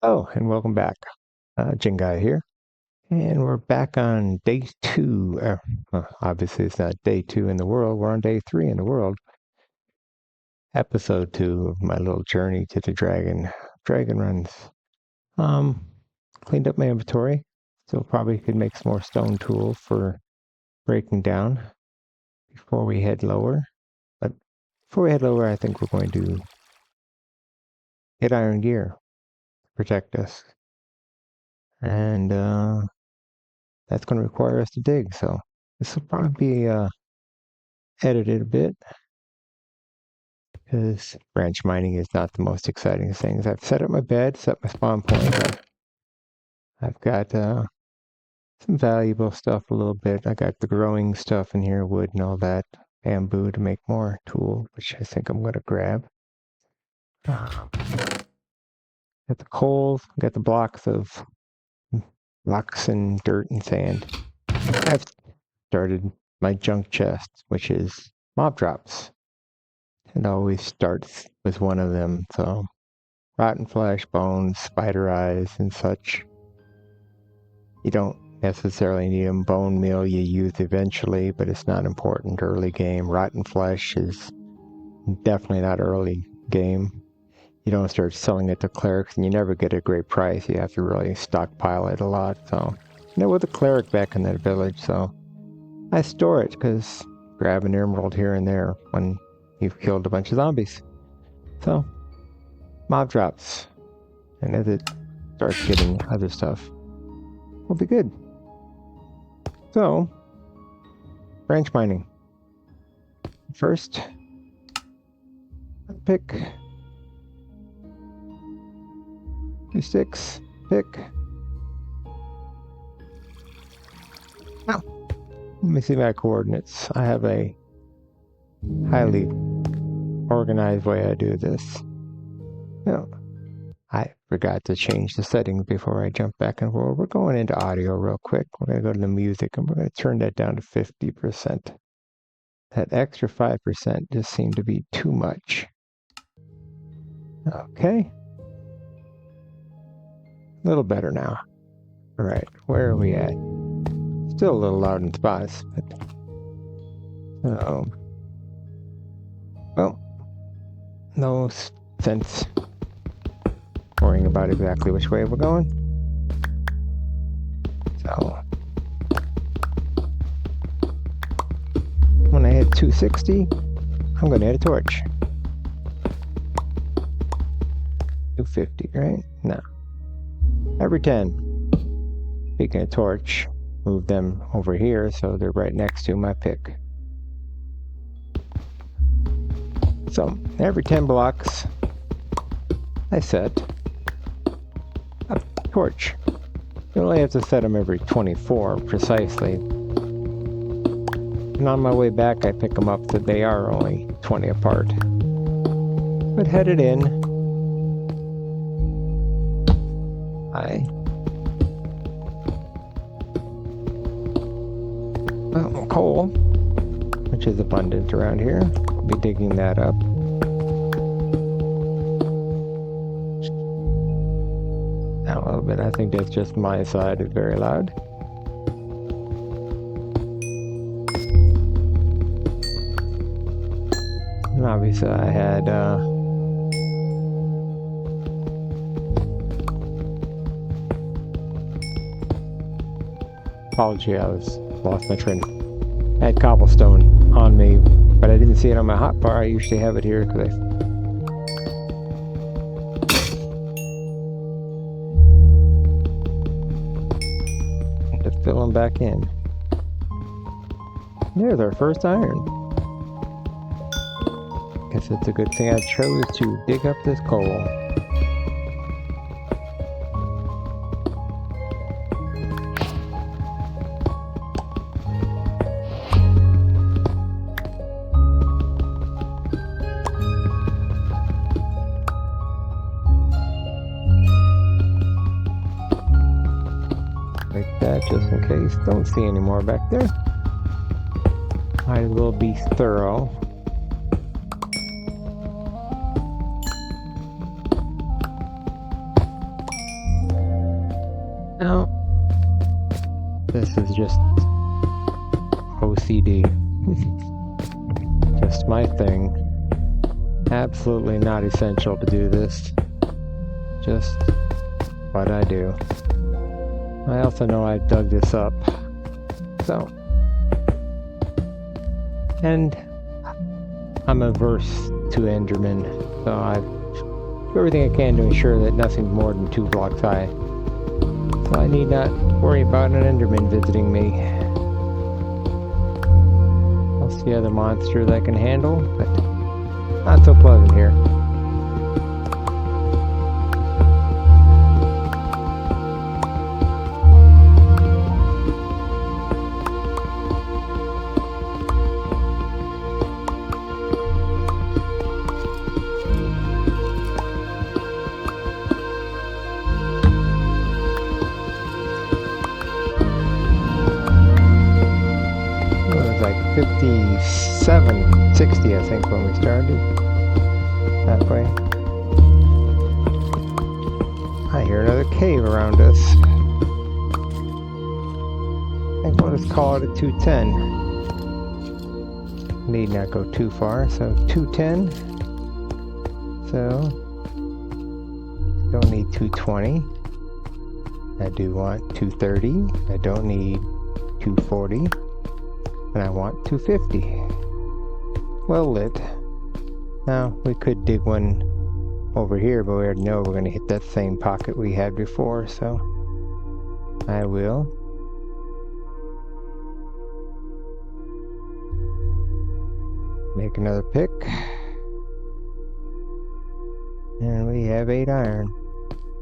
Oh, and welcome back. Jingai here. And we're back on day 2. Obviously, it's not day 2 in the world. We're on day 3 in the world. Episode 2 of my little journey to the dragon runs. Cleaned up my inventory. Still probably could make some more stone tools for breaking down before we head lower. But before we head lower, I think we're going to get iron gear to protect us. And that's going to require us to dig. So this will probably be edited a bit because branch mining is not the most exciting things. I've set up my bed, set my spawn point. I've got some valuable stuff a little bit. I got the growing stuff in here, wood and all that, bamboo to make more tool, which I think I'm going to grab. Got the coals, got the blocks and dirt and sand. I've started my junk chest, which is mob drops. It always starts with one of them, so rotten flesh, bones, spider eyes, and such. You don't necessarily need them. Bone meal you use eventually, but it's not important early game. Rotten flesh is definitely not early game. You don't start selling it to clerics, and you never get a great price. You have to really stockpile it a lot. So, there was a cleric back in that village, so I store it because grab an emerald here and there when you've killed a bunch of zombies. So, mob drops. And as it starts getting other stuff, we'll be good. So, branch mining. First, pick 2 sticks, pick. Now, let me see my coordinates. I have a highly organized way I do this. No, I forgot to change the settings before I jump back and forward. We're going into audio real quick. We're going to go to the music and we're going to turn that down to 50%. That extra 5% just seemed to be too much. Okay. A little better now. All right, where are we at? Still a little loud in spots, but well, no sense worrying about exactly which way we're going. So when I hit 260, I'm going to hit a torch. 250, right? No. Every 10. Speaking of torch, move them over here so they're right next to my pick. So every 10 blocks, I set a torch. You only have to set them every 24 precisely. And on my way back, I pick them up so they are only 20 apart. But headed in, coal, which is abundant around here. I'll be digging that up. Down a little bit. I think that's just my side is very loud. And obviously I had apology, I lost my train. I had cobblestone on me, but I didn't see it on my hotbar. I usually have it here because I have to fill them back in. There's our first iron. Guess it's a good thing I chose to dig up this coal. Like that, just in case. Don't see any more back there. Might as well be thorough. Now, this is just OCD. Just my thing. Absolutely not essential to do this. Just what I do. I also know I dug this up. So. And I'm averse to Enderman. So I do everything I can to ensure that nothing's more than 2 blocks high. So I need not worry about an Enderman visiting me. I'll see other monsters I can handle, but not so pleasant here. It was like 57, 60 I think when we started. That way. I hear another cave around us. I think we'll just call it a 210. Need not go too far, so 210. So, don't need 220. I do want 230. I don't need 240. And I want 250. Well lit. Now, we could dig one over here, but we already know we're going to hit that same pocket we had before, so I will. Make another pick. And we have 8 iron.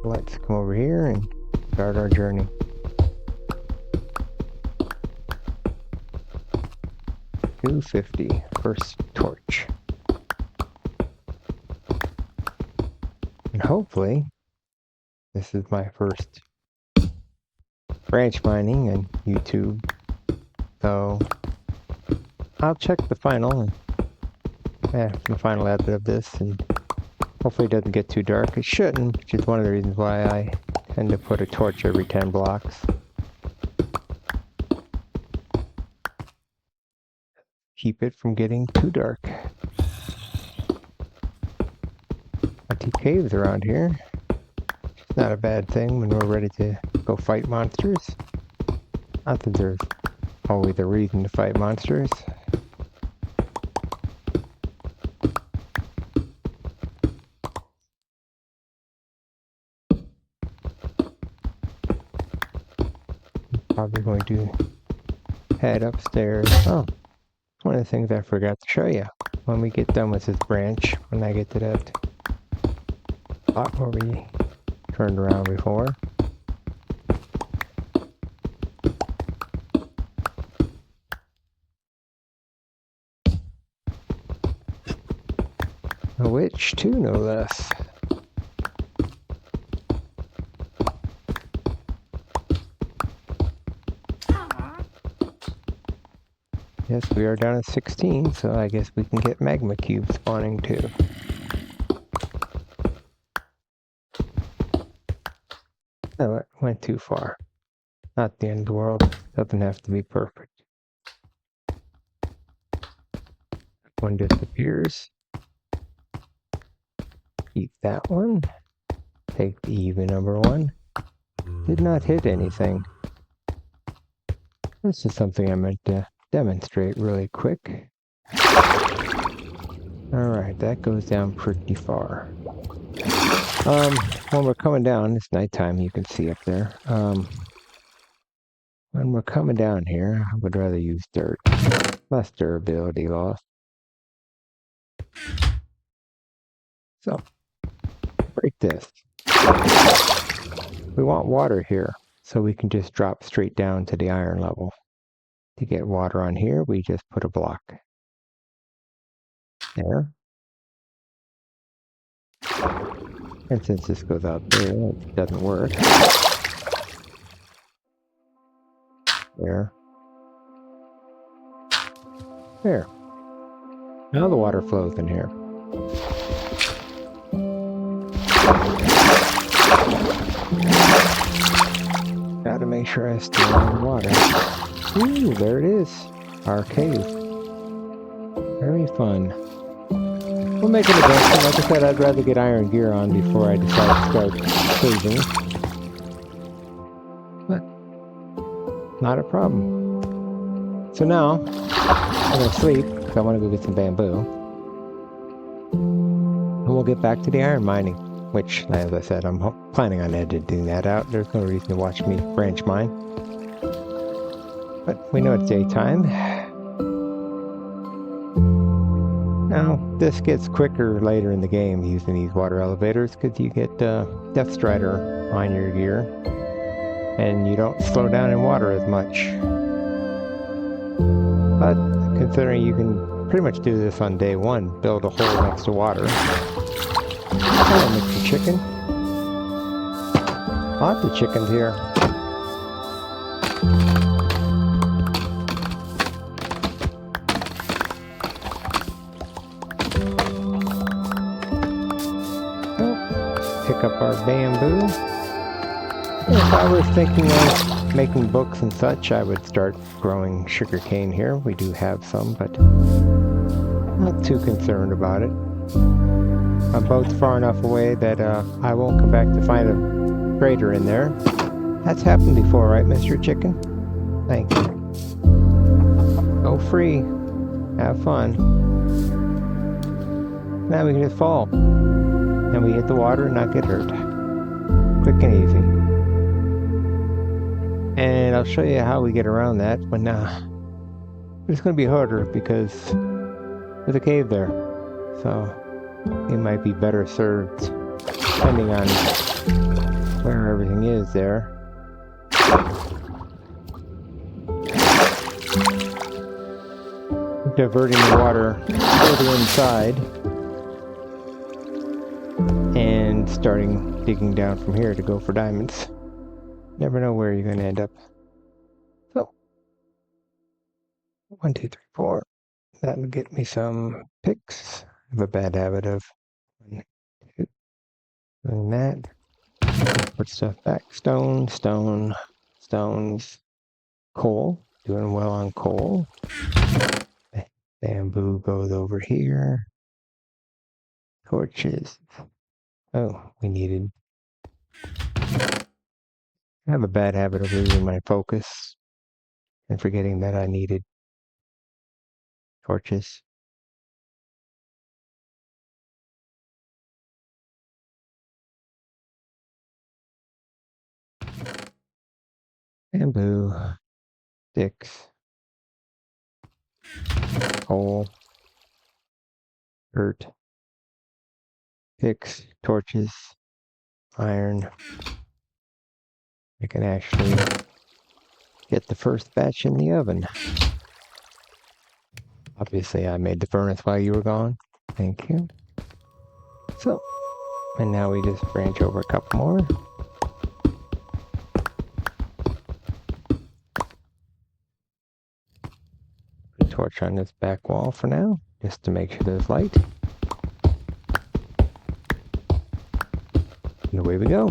Let's come over here and start our journey. $250 first torch. And hopefully, this is my first branch mining on YouTube. So I'll check the final edit of this, and hopefully it doesn't get too dark. It shouldn't, which is one of the reasons why I tend to put a torch every 10 blocks. Keep it from getting too dark. Empty caves around here. It's not a bad thing when we're ready to go fight monsters. Not that there's always a reason to fight monsters. Probably going to head upstairs. Oh, one of the things I forgot to show you. When we get done with this branch, when I get to that spot where we turned around before. A witch too, no less. Yes, we are down at 16, so I guess we can get magma cubes spawning too. No, it went too far. Not the end of the world. Doesn't have to be perfect. One disappears. Keep that one. Take the even number 1. Did not hit anything. This is something I meant to demonstrate really quick. Alright, that goes down pretty far. When we're coming down, it's nighttime, you can see up there. When we're coming down here, I would rather use dirt. Less durability loss. So, break this. We want water here, so we can just drop straight down to the iron level. To get water on here, we just put a block. There. And since this goes out there, it doesn't work. There. There. Now the water flows in here. Gotta make sure I stay in the water. Ooh, there it is. Our cave. Very fun. We'll make an adventure. Like I said, I'd rather get iron gear on before I decide to start caving. But not a problem. So now, I'm going to sleep because I want to go get some bamboo. And we'll get back to the iron mining. Which, as I said, I'm planning on editing that out. There's no reason to watch me branch mine. But we know it's daytime. Now, this gets quicker later in the game using these water elevators because you get Death Strider on your gear. And you don't slow down in water as much. But considering you can pretty much do this on day one, build a hole next to water. Hello, Mr. Chicken. Lots of chickens here. Oh, pick up our bamboo. If I was thinking of making books and such, I would start growing sugarcane here. We do have some, but not too concerned about it. My boat's far enough away that I won't come back to find a crater in there. That's happened before, right, Mr. Chicken? Thank you. Go free. Have fun. Now we can just fall. And we hit the water and not get hurt. Quick and easy. And I'll show you how we get around that when it's going to be harder because there's a cave there. So it might be better served depending on where everything is there. Diverting the water further inside and starting digging down from here to go for diamonds. Never know where you're going to end up. So 1, 2, 3, 4. That'll get me some picks. I have a bad habit of doing that. Put stuff back. Stone, stone, stones. Coal. Doing well on coal. Bamboo goes over here. Torches. Oh, we needed. I have a bad habit of losing my focus and forgetting that I needed torches. Bamboo, sticks, coal, dirt, picks, torches, iron. I can actually get the first batch in the oven. Obviously, I made the furnace while you were gone. Thank you. So, and now we just branch over a couple more. Put a torch on this back wall for now, just to make sure there's light. And away we go.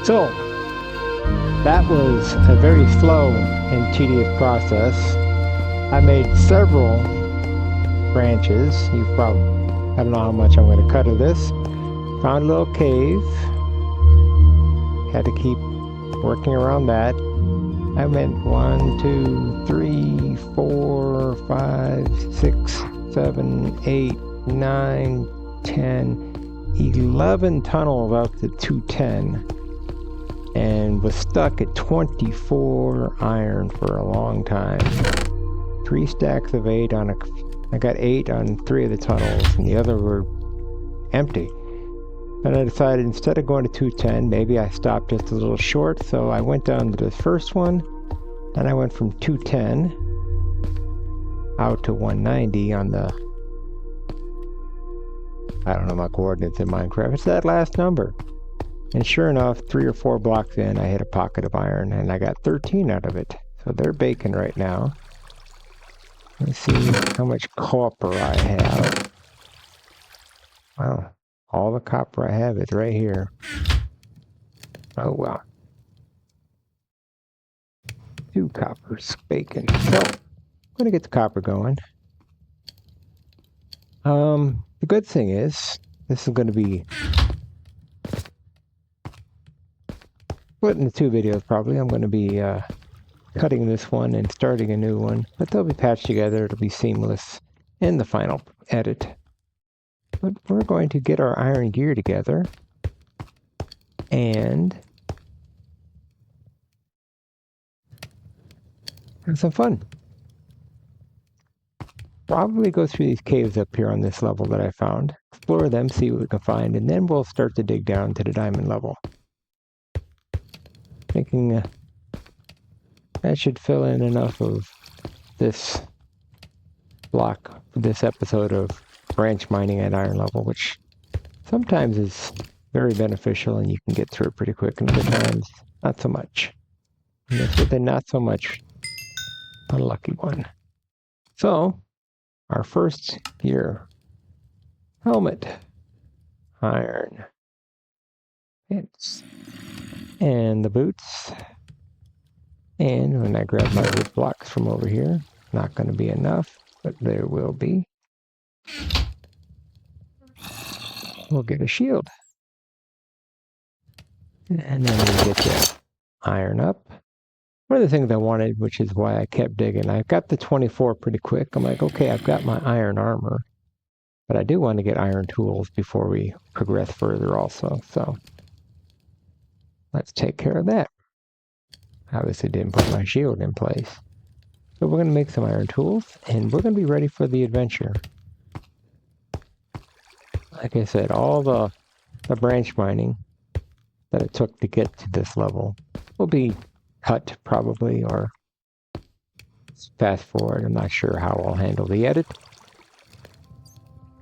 So, that was a very slow and tedious process. I made several branches. I don't know how much I'm going to cut of this. Found a little cave. Had to keep working around that. I went 1, 2, 3, 4, 5, 6, 7, 8, 9, 10, 11 tunnels up to 210. And was stuck at 24 iron for a long time. 3 stacks of 8 on I got 8 on 3 of the tunnels, and the other were empty. And I decided instead of going to 210, maybe I stopped just a little short, so I went down to the first one, and I went from 210 out to 190 on the, I don't know my coordinates in Minecraft, it's that last number. And sure enough, 3 or 4 blocks in, I hit a pocket of iron, and I got 13 out of it. So they're baking right now. Let's see how much copper I have. Wow, all the copper I have is right here. Oh well. 2 coppers baking. So, I'm gonna get the copper going. The good thing is, this is gonna be split into 2 videos probably. I'm gonna be cutting this one and starting a new one, but they'll be patched together. It'll be seamless in the final edit. But we're going to get our iron gear together and have some fun. Probably go through these caves up here on this level that I found, explore them, see what we can find, and then we'll start to dig down to the diamond level. Thinking that should fill in enough of this block for this episode of branch mining at iron level, which sometimes is very beneficial and you can get through it pretty quick, and other times not so much. And this was a not so much unlucky one. So, our first gear, helmet, iron, pants, and the boots. And when I grab my wood blocks from over here, not going to be enough, but there will be. We'll get a shield. And then we get the iron up. One of the things I wanted, which is why I kept digging, I got the 24 pretty quick. I'm like, okay, I've got my iron armor, but I do want to get iron tools before we progress further also. So let's take care of that. Obviously didn't put my shield in place. So we're going to make some iron tools, and we're going to be ready for the adventure. Like I said, all the branch mining that it took to get to this level will be cut probably, or fast forward. I'm not sure how I'll handle the edit.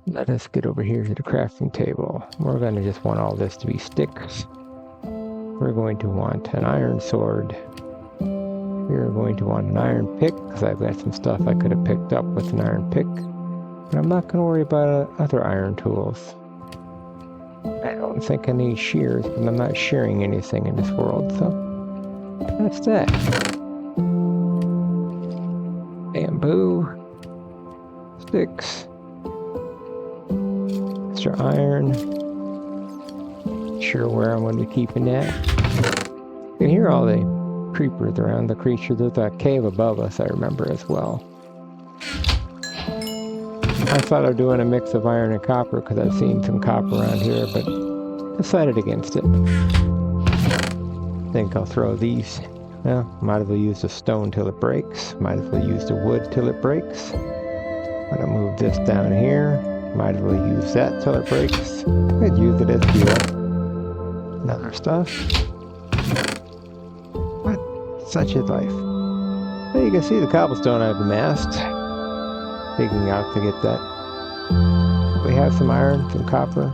Let us get over here to the crafting table. We're going to just want all this to be sticks. We're going to want an iron sword. We're going to want an iron pick, because I've got some stuff I could have picked up with an iron pick. And I'm not going to worry about other iron tools. I don't think I need shears, but I'm not shearing anything in this world, so that's that. Bamboo, sticks, extra iron. Not sure where I'm going to be keeping that. You can hear all the creepers around the creature. There's a cave above us, I remember as well. I thought of doing a mix of iron and copper because I've seen some copper around here, but decided against it. I think I'll throw these. Well, might as well use the stone till it breaks. Might as well use the wood till it breaks. I'm gonna move this down here. Might as well use that till it breaks. I'd use it as fuel. And other stuff. But such is life. Well, you can see the cobblestone I've amassed. Digging out to get that. We have some iron, some copper.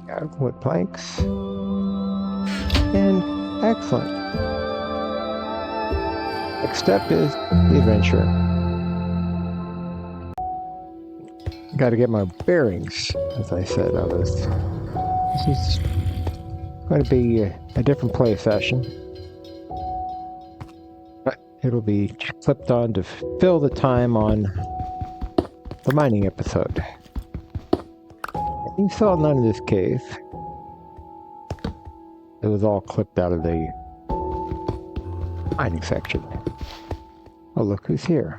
Got wood planks. And excellent. Next step is the adventure. Got to get my bearings, as I said. This is going to be a different play session. But it'll be clipped on to fill the time on the mining episode. You saw none of this cave. It was all clipped out of the mining section. Oh, look who's here.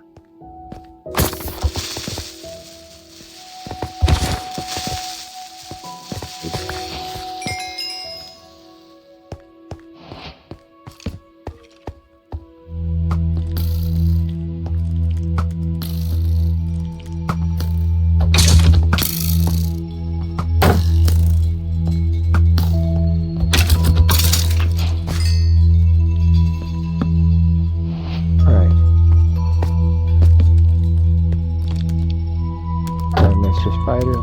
Spider. I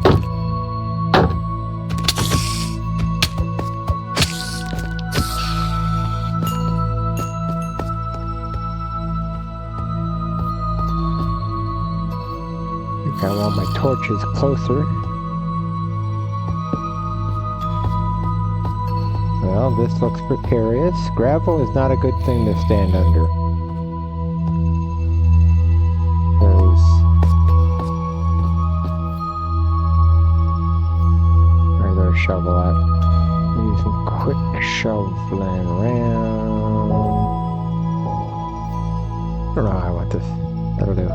think I want my torches closer. Well, this looks precarious. Gravel is not a good thing to stand under. Shovel at. Do some quick shoveling around. I don't know how I want this. That'll do.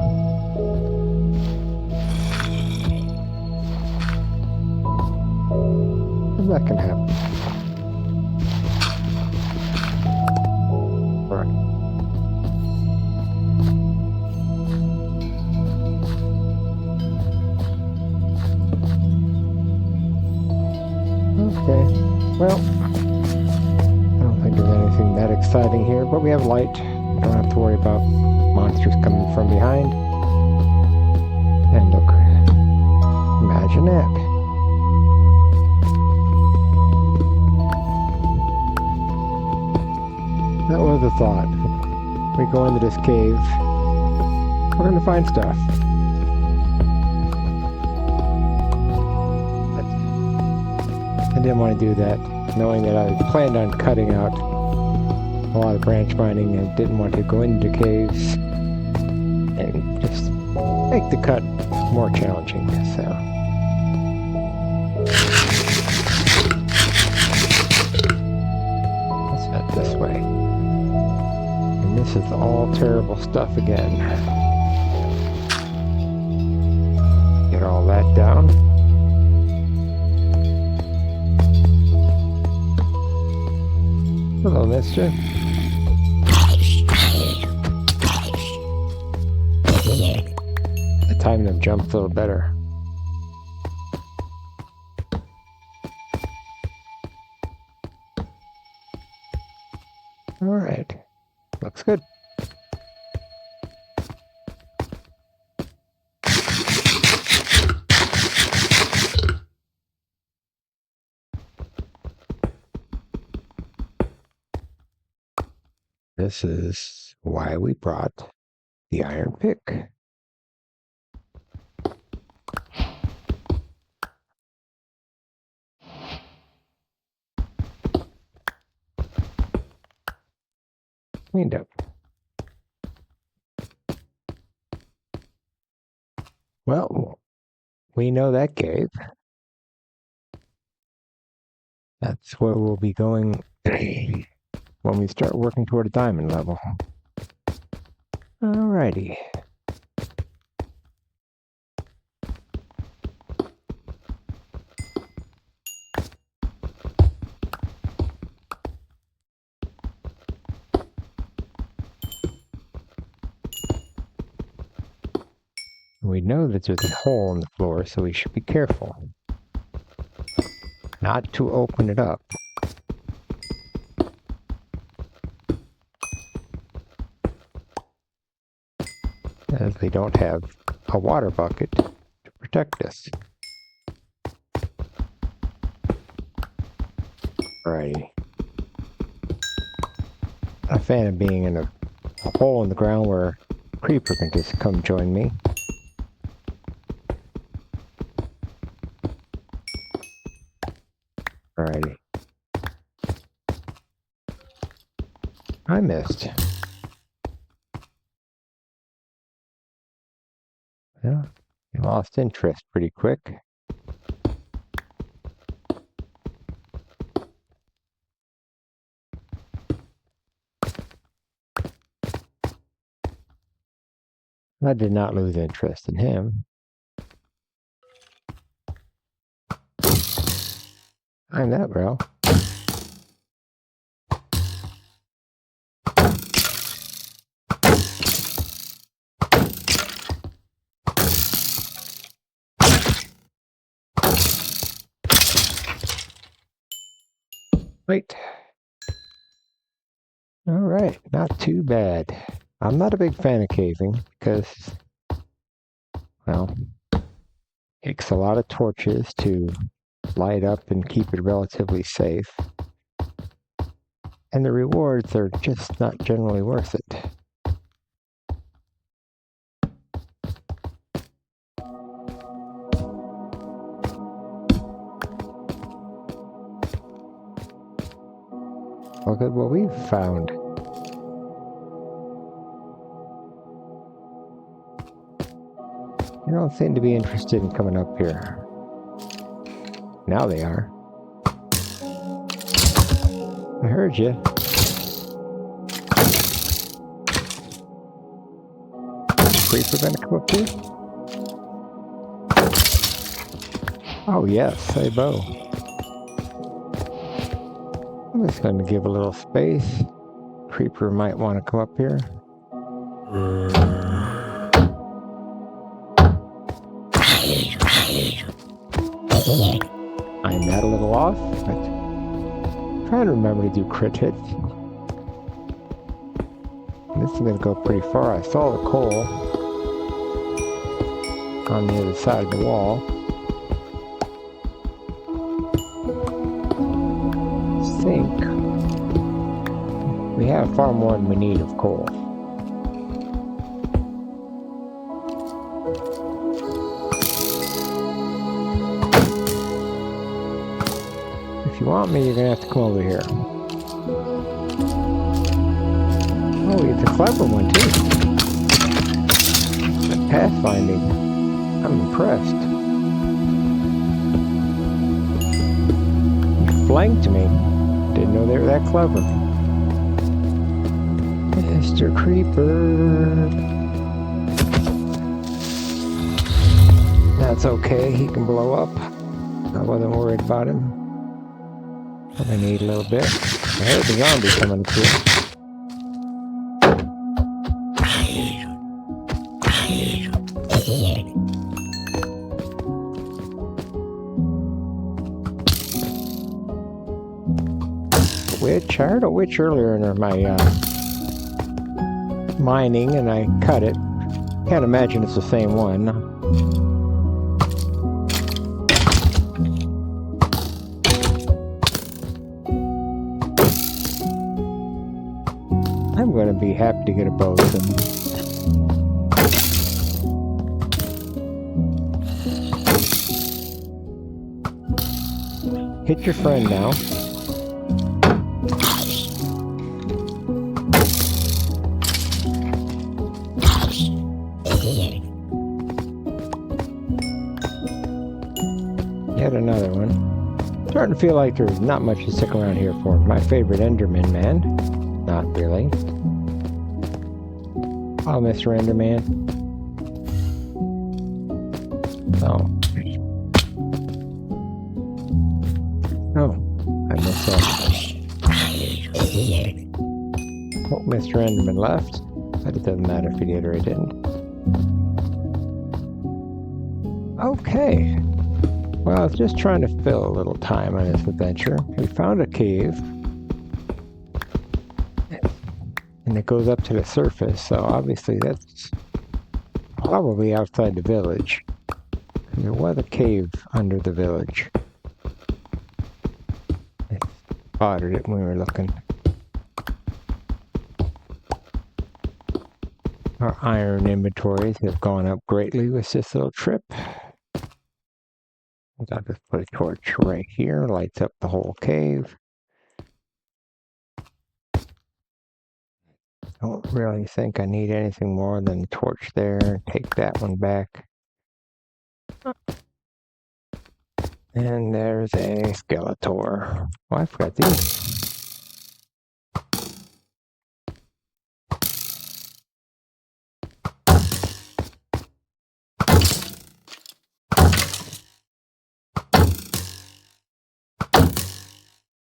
That can happen. Alright. Okay, well, I don't think there's anything that exciting here, but we have light. Don't have to worry about monsters coming from behind. And look, imagine that. That was a thought. We go into this cave, we're going to find stuff. I didn't want to do that, knowing that I planned on cutting out a lot of branch mining and didn't want to go into caves and just make the cut more challenging. So let's head this way. And this is all terrible stuff again. Get all that down. Hello, mister. I timed them jump a little better. Alright. Looks good. This is why we brought the iron pick. Cleaned up. Well, we know that cave. That's where we'll be going when we start working toward a diamond level. Alrighty. We know that there's a hole in the floor, so we should be careful not to open it up. As they don't have a water bucket to protect us. Alrighty. I'm a fan of being in a hole in the ground where a creeper can just come join me. Alrighty. I missed. Yeah, you lost interest pretty quick. I did not lose interest in him. I'm that, bro. Wait. All right, not too bad. I'm not a big fan of caving because, well, it takes a lot of torches to light up and keep it relatively safe. And the rewards are just not generally worth it. Look at what we've found. They don't seem to be interested in coming up here. Now they are. I heard you. Creeper gonna come up here? Oh yes, a bow. I'm just gonna give a little space. Creeper might want to come up here. I'm that a little off, but I'm trying to remember to do crit hits. This is going to go pretty far. I saw the coal on the other side of the wall. I think we have far more than we need of coal. If you want me, you're going to have to come over here. Oh, it's a clever one, too. Pathfinding. I'm impressed. You flanked me. Didn't know they were that clever. Mr. Creeper. That's okay. He can blow up. I wasn't worried about him. I need a little bit. I heard the zombie coming through. Witch. I heard a witch earlier in my mining, and I cut it. Can't imagine it's the same one. I'm going to be happy to get a bow soon. Hit your friend now. Yet another one. Starting to feel like there's not much to stick around here for. My favorite Enderman man. Not really. Oh, Mr. Enderman. Oh. Oh, I missed that. Oh, Mr. Enderman left. But it doesn't matter if he did or he didn't. Okay. Well, I was just trying to fill a little time on this adventure. We found a cave. And it goes up to the surface, so obviously that's probably outside the village. There was a cave under the village. I spotted it when we were looking. Our iron inventories have gone up greatly with this little trip. I'll just put a torch right here, lights up the whole cave. Don't really think I need anything more than a torch there. Take that one back. And there's a Skeletor. Oh, I forgot these.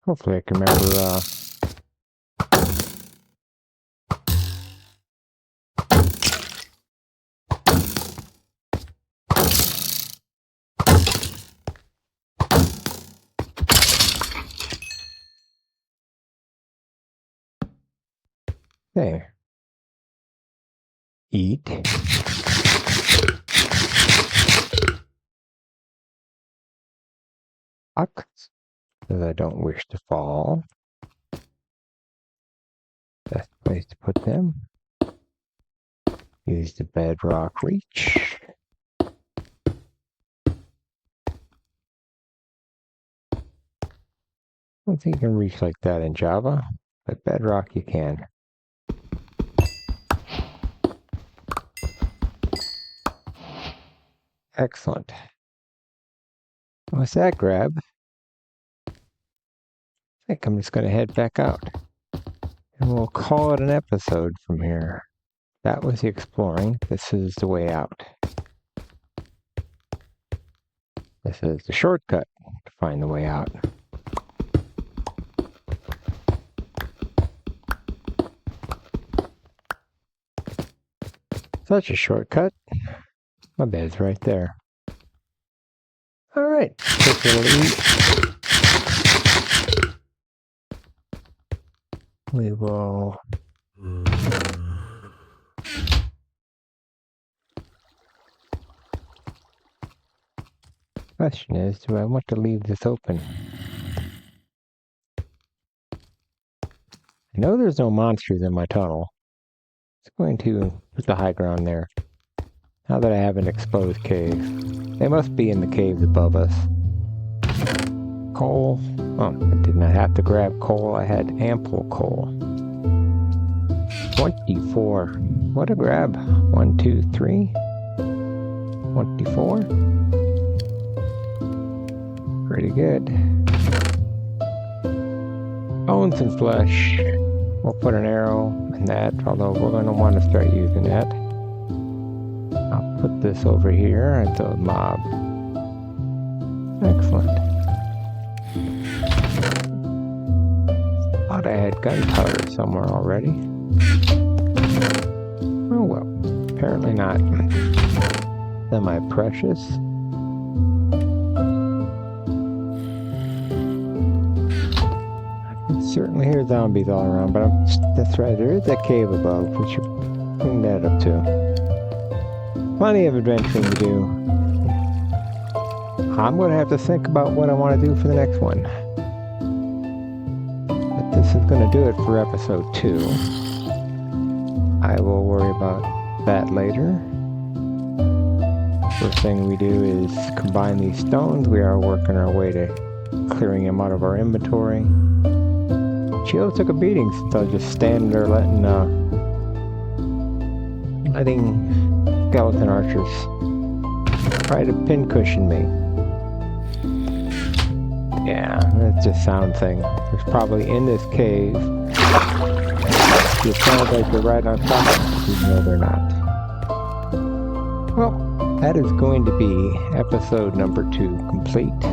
Hopefully I can remember, there. Eat. Blocks, because I don't wish to fall. Best place to put them. Use the bedrock reach. I don't think you can reach like that in Java, but bedrock you can. Excellent. What's that grab? I think I'm just going to head back out. And we'll call it an episode from here. That was the exploring. This is the way out. This is the shortcut to find the way out. Such a shortcut. My bed's right there. Alright, quick little eat. We will... Question is, do I want to leave this open? I know there's no monsters in my tunnel. It's going to put the high ground there. Now that I have an exposed cave. They must be in the caves above us. Coal. Oh, I did not have to grab coal. I had ample coal. 24. What a grab. 1, 2, 3. 24. Pretty good. Bones and flesh. We'll put an arrow in that, although we're going to want to start using that. I'll put this over here at the mob. Excellent. Thought I had gunpowder somewhere already. Oh well, apparently not. Semi-precious. I can certainly hear zombies all around, but that's right, there is that cave above. We should bring that up too. Plenty of adventuring to do. I'm going to have to think about what I want to do for the next one. But this is going to do it for episode 2. I will worry about that later. First thing we do is combine these stones. We are working our way to clearing them out of our inventory. Chio took a beating since I was just standing there letting skeleton archers try to pincushion me. Yeah, that's just sound thing. There's probably in this cave. It sounds like they're right on top of us, even though they're not. Well, that is going to be episode number 2 complete.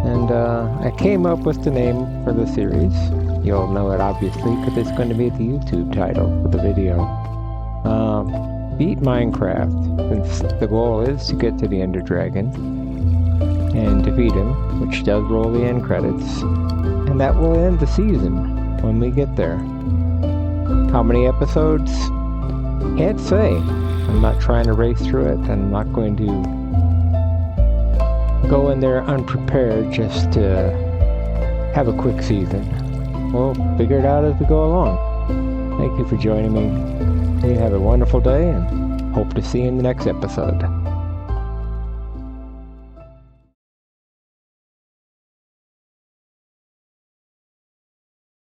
And I came up with the name for the series. You'll know it obviously because it's going to be the YouTube title for the video. Beat Minecraft, since the goal is to get to the Ender Dragon and defeat him, which does roll the end credits. And that will end the season when we get there. How many episodes? Can't say. I'm not trying to race through it, and I'm not going to go in there unprepared just to have a quick season. We'll figure it out as we go along. Thank you for joining me. You have a wonderful day, and hope to see you in the next episode.